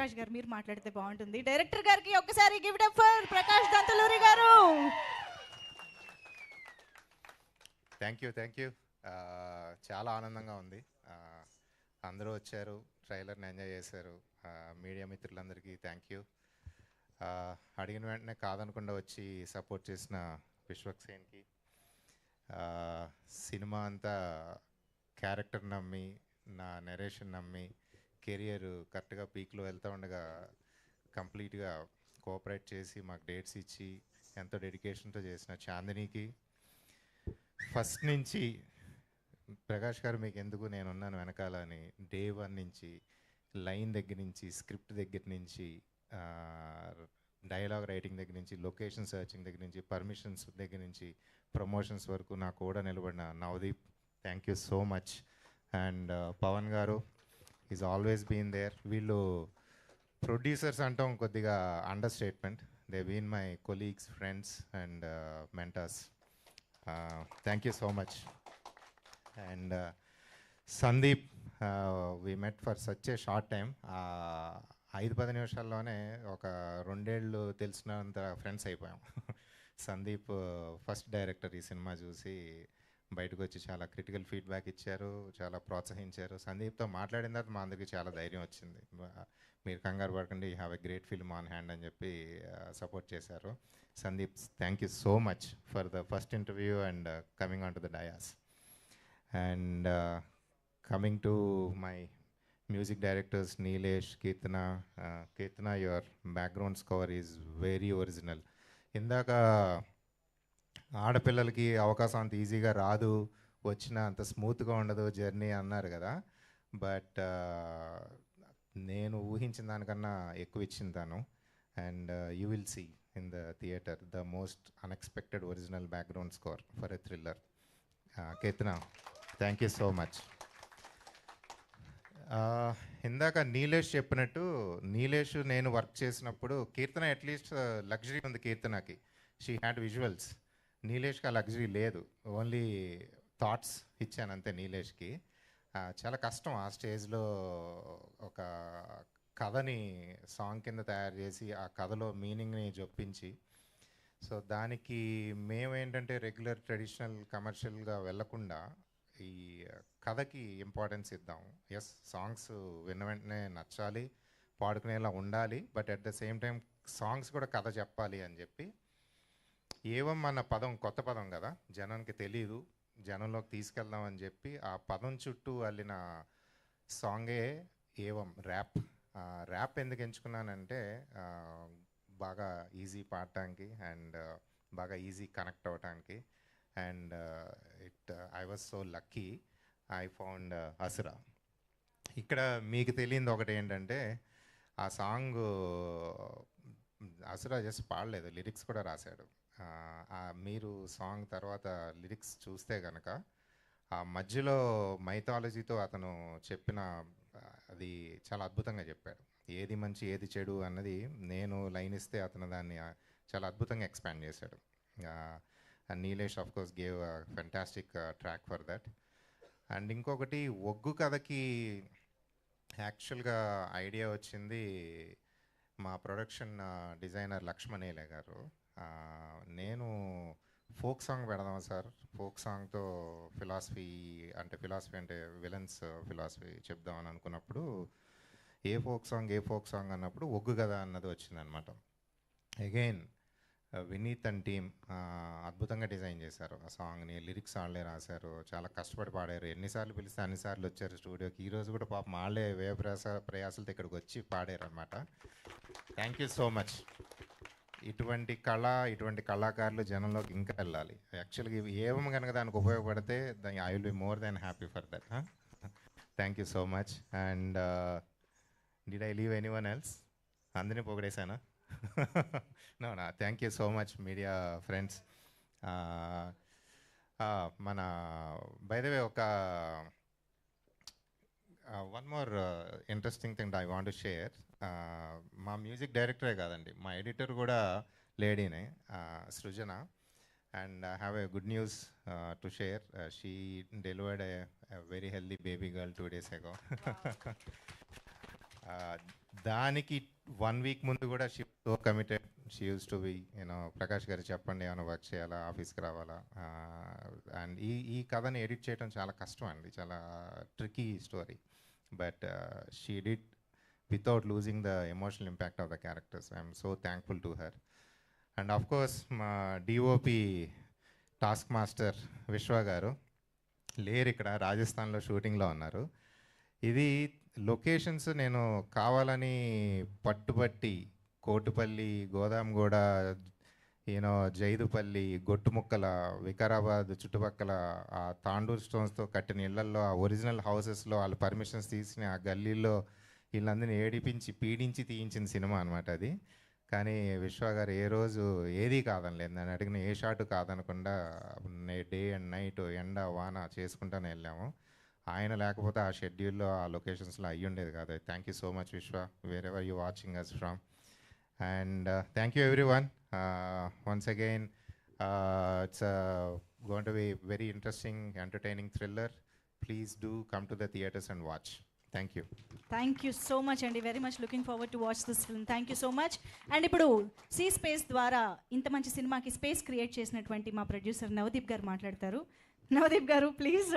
ప్రకాష్ గారు మీరు మాట్లాడితే బాగుంటుంది. డైరెక్టర్ గారికి ఒక్కసారి give it up for Prakash Dantaluri garu. Thank you. చాలా ఆనందంగా ఉంది. అందరూ వచ్చారు, ట్రైలర్ని ఎంజాయ్ చేశారు. మీడియా మిత్రులందరికీ థ్యాంక్ యూ. అడిగిన వెంటనే కాదనకుండా వచ్చి సపోర్ట్ చేసిన విశ్వక్సేన్కి, సినిమా అంతా క్యారెక్టర్ నమ్మి, నా నెరేషన్ నమ్మి, కెరియర్ కరెక్ట్గా పీక్లో వెళ్తూ ఉండగా కంప్లీట్గా కోఆపరేట్ చేసి మాకు డేట్స్ ఇచ్చి ఎంతో డెడికేషన్తో చేసిన చాందినికి, ఫస్ట్ నుంచి ప్రకాష్ గారు మీకు ఎందుకు నేనున్నాను వెనకాల అని డే 1 నుంచి లైన్ దగ్గర నుంచి, స్క్రిప్ట్ దగ్గర నుంచి, డైలాగ్ రైటింగ్ దగ్గర నుంచి, లొకేషన్ సర్చింగ్ దగ్గర నుంచి, పర్మిషన్స్ దగ్గర నుంచి, ప్రమోషన్స్ వరకు నాకు కూడా నిలబడిన Navdeep, thank you so much. And Pawan garu is always been there. వీళ్ళు ప్రొడ్యూసర్స్ అంటాం కొద్దిగా under statement. They been my colleagues, friends and mentors. Thank you so much. And Sandeep, we met for such a short time. 5-10 నిమిషాల్లోనే ఒక 2 ఏళ్ళు తెలిసినంత friends అయిపోయాం. Sandeep first director ఈ cinema చూసి బయటకు వచ్చి చాలా క్రిటికల్ ఫీడ్బ్యాక్ ఇచ్చారు, చాలా ప్రోత్సహించారు. సందీప్తో మాట్లాడిన తర్వాత మా అందరికీ చాలా ధైర్యం వచ్చింది. మీరు కంగారు పడకండి, you have a great film on hand అని చెప్పి సపోర్ట్ చేశారు. Sandeep, thank you so much for the first interview and coming on to the dais. And coming to my music directors Nilesh, Kirtana, your background score is very original. ఇందాక ఆడపిల్లలకి అవకాశం అంత ఈజీగా రాదు, వచ్చిన అంత స్మూత్గా ఉండదు జర్నీ అన్నారు కదా. బట్ నేను ఊహించిన దానికన్నా ఎక్కువ ఇచ్చింది తను. And you will see in the theatre the most unexpected original background score for a thriller. Keerthana, thank you so much. ఇందాక నీలేష్ చెప్పినట్టు, నీలేష్ నేను వర్క్ చేసినప్పుడు కీర్తన అట్లీస్ట్ లగ్జరీ ఉంది. కీర్తనకి షీ హ్యాడ్ విజువల్స్, నీలేష్కి ఆ లగ్జరీ లేదు. ఓన్లీ థాట్స్ ఇచ్చాను అంతే నీలేష్కి. చాలా కష్టం ఆ స్టేజ్లో ఒక కథని సాంగ్ కింద తయారు చేసి ఆ కథలో మీనింగ్ని జొప్పించి. సో దానికి మేమేంటంటే రెగ్యులర్ ట్రెడిషనల్ కమర్షియల్గా వెళ్ళకుండా ఈ కథకి ఇంపార్టెన్స్ ఇద్దాం. ఎస్, సాంగ్స్ విన్న వెంటనే నచ్చాలి, పాడుకునేలా ఉండాలి, but at the same time songs కూడా కథ చెప్పాలి అని చెప్పి. ఏవం అన్న పదం కొత్త పదం కదా, జనానికి తెలీదు, జనంలోకి తీసుకెళ్దాం అని చెప్పి ఆ పదం చుట్టూ అల్లిన సాంగే ఏవం ర్యాప్. ర్యాప్ ఎందుకు ఎంచుకున్నానంటే బాగా ఈజీ పాడటానికి అండ్ బాగా ఈజీ కనెక్ట్ అవ్వటానికి. And I was so lucky I found Asura. ఇక్కడ మీకు తెలియంది ఒకటి ఏంటంటే, ఆ సాంగ్ అసురా జస్ట్ పాడలేదు, లిరిక్స్ కూడా రాశాడు. మీరు సాంగ్ తర్వాత లిరిక్స్ చూస్తే కనుక ఆ మధ్యలో మైథాలజీతో అతను చెప్పిన అది చాలా అద్భుతంగా చెప్పాడు. ఏది మంచి ఏది చెడు అన్నది నేను లైన్ ఇస్తే అతను దాన్ని చాలా అద్భుతంగా ఎక్స్పాండ్ చేశాడు. And Nilesh of course gave a fantastic track for that. And ఇంకొకటి, ఒగ్గు కథకి యాక్చువల్గా ఐడియా వచ్చింది మా ప్రొడక్షన్ డిజైనర్ లక్ష్మణేలే గారు. నేను ఫోక్ సాంగ్ పెడదాం సార్, ఫోక్ సాంగ్తో ఫిలాసఫీ అంటే విలన్స్ ఫిలాసఫీ చెప్దామని అనుకున్నప్పుడు ఏ ఫోక్ సాంగ్ అన్నప్పుడు ఒగ్గు కదా అన్నది వచ్చిందనమాట. అగైన్ వినీత్ అండ్ టీమ్ అద్భుతంగా డిజైన్ చేశారు ఆ సాంగ్ని. లిరిక్స్ వాళ్ళే రాశారు, చాలా కష్టపడి పాడారు. ఎన్నిసార్లు పిలిస్తే అన్నిసార్లు వచ్చారు స్టూడియోకి. ఈరోజు కూడా పాపం వాళ్ళే ప్రయాసాలతో ఇక్కడికి వచ్చి పాడారు అనమాట. Thank you so much. ఇటువంటి కళాకారులు జనంలోకి ఇంకా వెళ్ళాలి. యాక్చువల్గా ఏమో కనుక దానికి ఉపయోగపడితే I will be more than happy for that. Thank you so much. And did I leave anyone else? అందరినీ పొగిడేశానా? No, thank you so much, media friends. మన బై ద వే ఒక one more interesting thing I want to share. మా music డైరెక్టరే కాదండి, మా editor కూడా లేడీనే, Srujana. And I have a good news to share. She delivered a very healthy baby girl 2 days ago. దానికి 1 week ముందు కూడా she so committed. She use to be Prakash గారు చెప్పండి ఏమైనా వర్క్ చేయాలా, ఆఫీస్కి రావాలా. అండ్ ఈ ఈ కథని ఎడిట్ చేయడం చాలా కష్టం అండి, చాలా tricky story. But she did without losing the emotional impact of the characters. I'm so thankful to her. And of course మా డిఓపి టాస్క్ మాస్టర్ విశ్వ గారు లేరు ఇక్కడ, రాజస్థాన్లో షూటింగ్లో ఉన్నారు. ఇది లొకేషన్స్ నేను కావాలని పట్టుబట్టి కోటుపల్లి, గోదాంగూడ, జైదుపల్లి, గొట్టుముక్కల, వికారాబాద్ చుట్టుపక్కల ఆ తాండూర్ స్టోన్స్తో కట్టిన ఇళ్లల్లో, ఆ ఒరిజినల్ హౌసెస్లో వాళ్ళు పర్మిషన్స్ తీసుకుని ఆ గల్లీల్లో వీళ్ళందరినీ ఏడిపించి పీడించి తీయించిన సినిమా అనమాట అది. కానీ విశ్వ గారు ఏ రోజు ఏదీ కాదనలేదు, నేను అడిగిన ఏ షాటు కాదనకుండా డే అండ్ నైట్ ఎండ వాన చేసుకుంటూనే వెళ్ళాము. ఆయన లేకపోతే ఆ షెడ్యూల్లో ఆ లొకేషన్స్లో అయ్యి ఉండేది కాదు. Thank you so much Vishwa, wherever you watching us from. And thank you everyone once again. It's going to be very interesting, entertaining thriller. Please do come to the theatres and watch. Thank you. Thank you so much అండి, very much looking forward to watch this film. Thank you so much. And ఇప్పుడు సీ స్పేస్ ద్వారా ఇంత మంచి సినిమాకి space create చేసినటువంటి మా ప్రొడ్యూసర్ నవదీప్ గారు మాట్లాడతారు. నవదీప్ గారు ప్లీజ్.